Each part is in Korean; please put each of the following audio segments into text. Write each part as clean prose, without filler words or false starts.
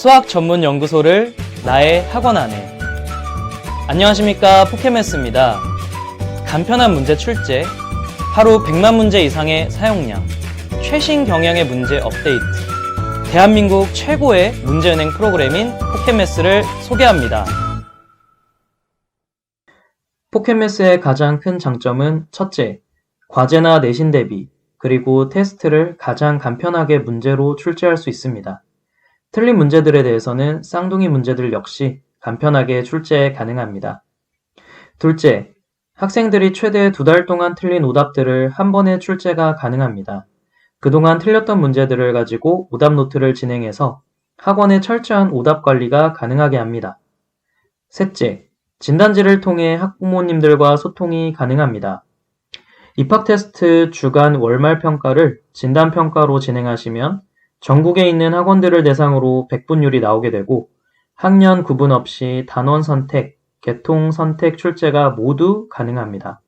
수학 전문 연구소를 나의 학원 안에. 안녕하십니까, 포켓매스입니다. 간편한 문제 출제, 하루 100만 문제 이상의 사용량, 최신 경향의 문제 업데이트, 대한민국 최고의 문제은행 프로그램인 포켓매스를 소개합니다. 포켓매스의 가장 큰 장점은 첫째, 과제나 내신 대비, 그리고 테스트를 가장 간편하게 문제로 출제할 수 있습니다. 틀린 문제들에 대해서는 쌍둥이 문제들 역시 간편하게 출제 가능합니다. 둘째, 학생들이 최대 2달 동안 틀린 오답들을 한 번에 출제가 가능합니다. 그동안 틀렸던 문제들을 가지고 오답 노트를 진행해서 학원의 철저한 오답 관리가 가능하게 합니다. 셋째, 진단지를 통해 학부모님들과 소통이 가능합니다. 입학 테스트 주간 월말 평가를 진단 평가로 진행하시면 전국에 있는 학원들을 대상으로 백분율이 나오게 되고 학년 구분 없이 단원 선택, 계통 선택 출제가 모두 가능합니다.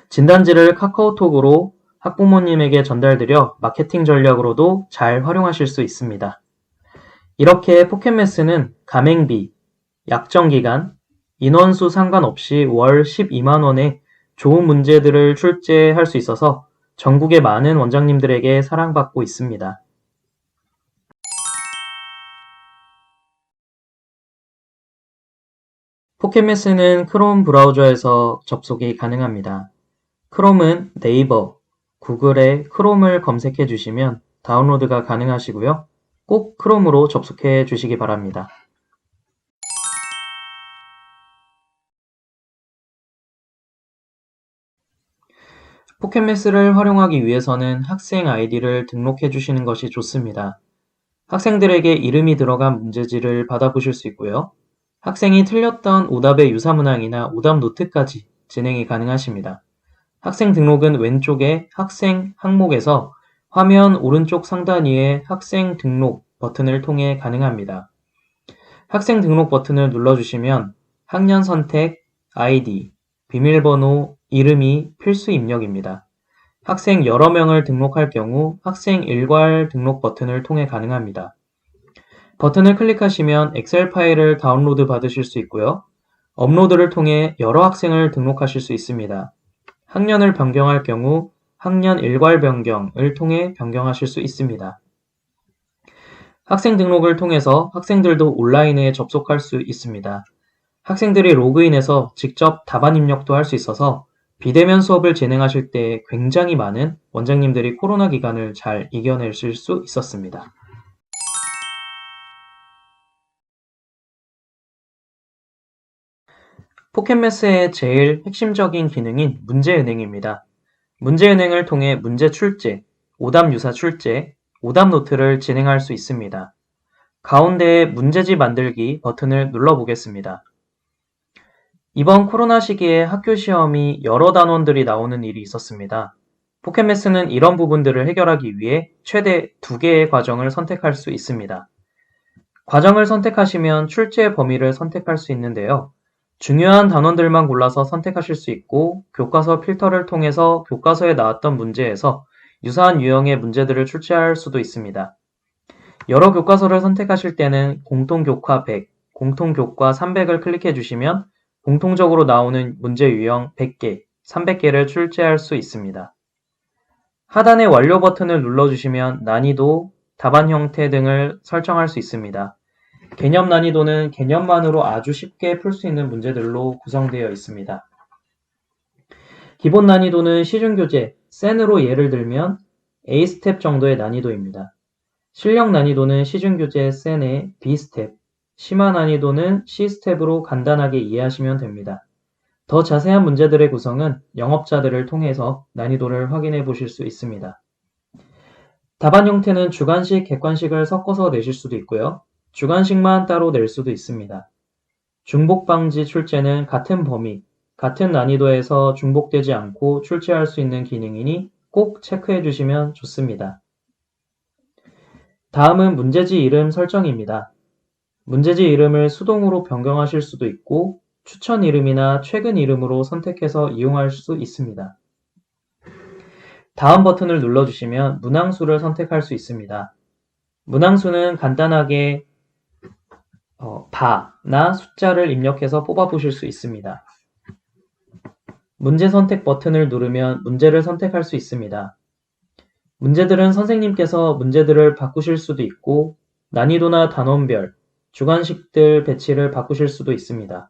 진단지를 카카오톡으로 학부모님에게 전달드려 마케팅 전략으로도 잘 활용하실 수 있습니다. 이렇게 포켓매스는 가맹비, 약정기간, 인원수 상관없이 월 12만 원에 좋은 문제들을 출제할 수 있어서 전국의 많은 원장님들에게 사랑받고 있습니다. 포켓매스는 크롬 브라우저에서 접속이 가능합니다. 크롬은 네이버, 구글에 크롬을 검색해 주시면 다운로드가 가능하시고요. 꼭 크롬으로 접속해 주시기 바랍니다. 포켓매스를 활용하기 위해서는 학생 아이디를 등록해 주시는 것이 좋습니다. 학생들에게 이름이 들어간 문제지를 받아보실 수 있고요. 학생이 틀렸던 오답의 유사문항이나 오답 노트까지 진행이 가능하십니다. 학생 등록은 왼쪽에 학생 항목에서 화면 오른쪽 상단 위에 학생 등록 버튼을 통해 가능합니다. 학생 등록 버튼을 눌러주시면 학년 선택, 아이디, 비밀번호, 이름이 필수 입력입니다. 학생 여러 명을 등록할 경우 학생 일괄 등록 버튼을 통해 가능합니다. 버튼을 클릭하시면 엑셀 파일을 다운로드 받으실 수 있고요. 업로드를 통해 여러 학생을 등록하실 수 있습니다. 학년을 변경할 경우 학년 일괄 변경을 통해 변경하실 수 있습니다. 학생 등록을 통해서 학생들도 온라인에 접속할 수 있습니다. 학생들이 로그인해서 직접 답안 입력도 할 수 있어서 비대면 수업을 진행하실 때 굉장히 많은 원장님들이 코로나 기간을 잘 이겨내실 수 있었습니다. 포켓매스의 제일 핵심적인 기능인 문제은행입니다. 문제은행을 통해 문제 출제, 오답 유사 출제, 오답 노트를 진행할 수 있습니다. 가운데에 문제지 만들기 버튼을 눌러보겠습니다. 이번 코로나 시기에 학교 시험이 여러 단원들이 나오는 일이 있었습니다. 포켓매스는 이런 부분들을 해결하기 위해 최대 2개의 과정을 선택할 수 있습니다. 과정을 선택하시면 출제 범위를 선택할 수 있는데요. 중요한 단원들만 골라서 선택하실 수 있고 교과서 필터를 통해서 교과서에 나왔던 문제에서 유사한 유형의 문제들을 출제할 수도 있습니다. 여러 교과서를 선택하실 때는 공통교과 100, 공통교과 300을 클릭해 주시면 공통적으로 나오는 문제 유형 100개, 300개를 출제할 수 있습니다. 하단의 완료 버튼을 눌러주시면 난이도, 답안 형태 등을 설정할 수 있습니다. 개념 난이도는 개념만으로 아주 쉽게 풀 수 있는 문제들로 구성되어 있습니다. 기본 난이도는 시중교재, 센으로 예를 들면 A스텝 정도의 난이도입니다. 실력 난이도는 시중교재 센의 B스텝, 심화 난이도는 C스텝으로 간단하게 이해하시면 됩니다. 더 자세한 문제들의 구성은 영업자들을 통해서 난이도를 확인해 보실 수 있습니다. 답안 형태는 주관식, 객관식을 섞어서 내실 수도 있고요. 주관식만 따로 낼 수도 있습니다. 중복 방지 출제는 같은 범위, 같은 난이도에서 중복되지 않고 출제할 수 있는 기능이니 꼭 체크해 주시면 좋습니다. 다음은 문제지 이름 설정입니다. 문제지 이름을 수동으로 변경하실 수도 있고 추천 이름이나 최근 이름으로 선택해서 이용할 수 있습니다. 다음 버튼을 눌러주시면 문항수를 선택할 수 있습니다. 문항수는 간단하게 바나 숫자를 입력해서 뽑아보실 수 있습니다. 문제 선택 버튼을 누르면 문제를 선택할 수 있습니다. 문제들은 선생님께서 문제들을 바꾸실 수도 있고 난이도나 단원별, 주관식들 배치를 바꾸실 수도 있습니다.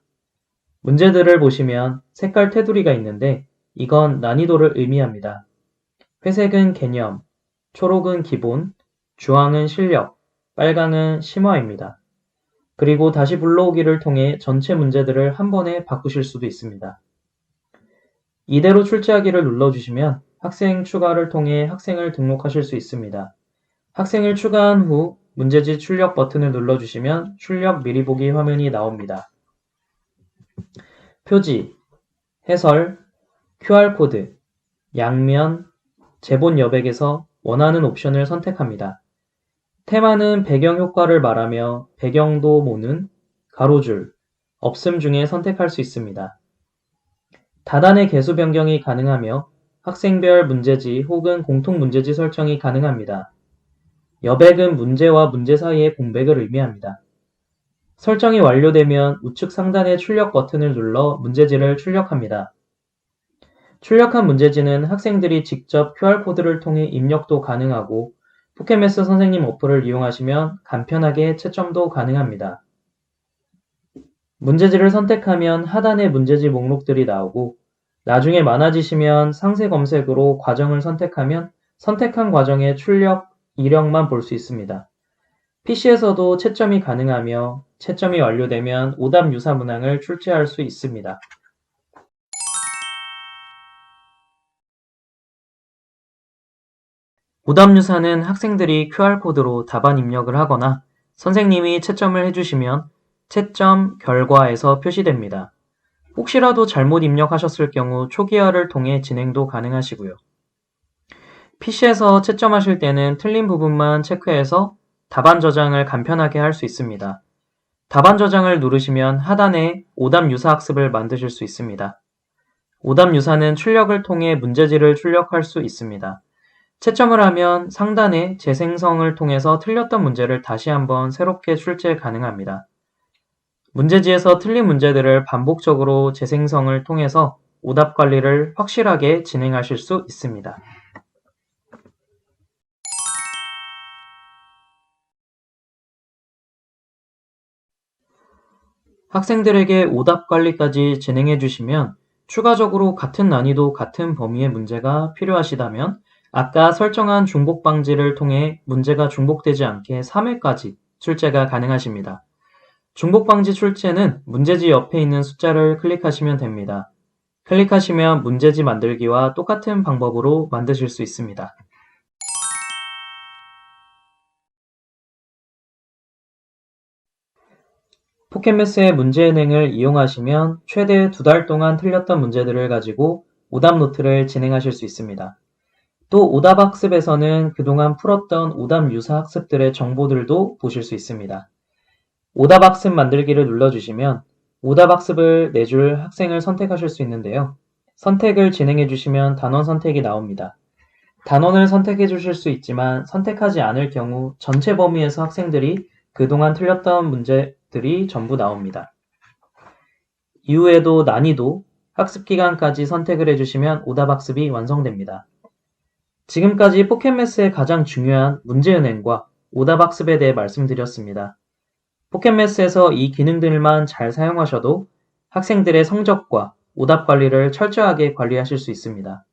문제들을 보시면 색깔 테두리가 있는데 이건 난이도를 의미합니다. 회색은 개념, 초록은 기본, 주황은 실력, 빨강은 심화입니다. 그리고 다시 불러오기를 통해 전체 문제들을 한 번에 바꾸실 수도 있습니다. 이대로 출제하기를 눌러주시면 학생 추가를 통해 학생을 등록하실 수 있습니다. 학생을 추가한 후 문제지 출력 버튼을 눌러주시면 출력 미리 보기 화면이 나옵니다. 표지, 해설, QR코드, 양면, 제본 여백에서 원하는 옵션을 선택합니다. 테마는 배경 효과를 말하며 배경도 모는 가로줄, 없음 중에 선택할 수 있습니다. 다단의 개수 변경이 가능하며 학생별 문제지 혹은 공통 문제지 설정이 가능합니다. 여백은 문제와 문제 사이의 공백을 의미합니다. 설정이 완료되면 우측 상단의 출력 버튼을 눌러 문제지를 출력합니다. 출력한 문제지는 학생들이 직접 QR코드를 통해 입력도 가능하고 포켓매스 선생님 어플을 이용하시면 간편하게 채점도 가능합니다. 문제지를 선택하면 하단에 문제지 목록들이 나오고 나중에 많아지시면 상세 검색으로 과정을 선택하면 선택한 과정의 출력 이력만 볼 수 있습니다. PC에서도 채점이 가능하며 채점이 완료되면 오답 유사 문항을 출제할 수 있습니다. 오답 유사는 학생들이 QR코드로 답안 입력을 하거나 선생님이 채점을 해주시면 채점 결과에서 표시됩니다. 혹시라도 잘못 입력하셨을 경우 초기화를 통해 진행도 가능하시고요. PC에서 채점하실 때는 틀린 부분만 체크해서 답안 저장을 간편하게 할 수 있습니다. 답안 저장을 누르시면 하단에 오답 유사 학습을 만드실 수 있습니다. 오답 유사는 출력을 통해 문제지를 출력할 수 있습니다. 채점을 하면 상단에 재생성을 통해서 틀렸던 문제를 다시 한번 새롭게 출제 가능합니다. 문제지에서 틀린 문제들을 반복적으로 재생성을 통해서 오답 관리를 확실하게 진행하실 수 있습니다. 학생들에게 오답 관리까지 진행해 주시면 추가적으로 같은 난이도 같은 범위의 문제가 필요하시다면 아까 설정한 중복 방지를 통해 문제가 중복되지 않게 3회까지 출제가 가능하십니다. 중복 방지 출제는 문제지 옆에 있는 숫자를 클릭하시면 됩니다. 클릭하시면 문제지 만들기와 똑같은 방법으로 만드실 수 있습니다. 포켓매스의 문제은행을 이용하시면 최대 2달 동안 틀렸던 문제들을 가지고 오답 노트를 진행하실 수 있습니다. 또 오답 학습에서는 그동안 풀었던 오답 유사 학습들의 정보들도 보실 수 있습니다. 오답 학습 만들기를 눌러주시면 오답 학습을 내줄 학생을 선택하실 수 있는데요. 선택을 진행해 주시면 단원 선택이 나옵니다. 단원을 선택해 주실 수 있지만 선택하지 않을 경우 전체 범위에서 학생들이 그동안 틀렸던 문제들이 전부 나옵니다. 이후에도 난이도, 학습 기간까지 선택을 해주시면 오답 학습이 완성됩니다. 지금까지 포켓매스의 가장 중요한 문제은행과 오답 학습에 대해 말씀드렸습니다. 포켓매스에서 이 기능들만 잘 사용하셔도 학생들의 성적과 오답 관리를 철저하게 관리하실 수 있습니다.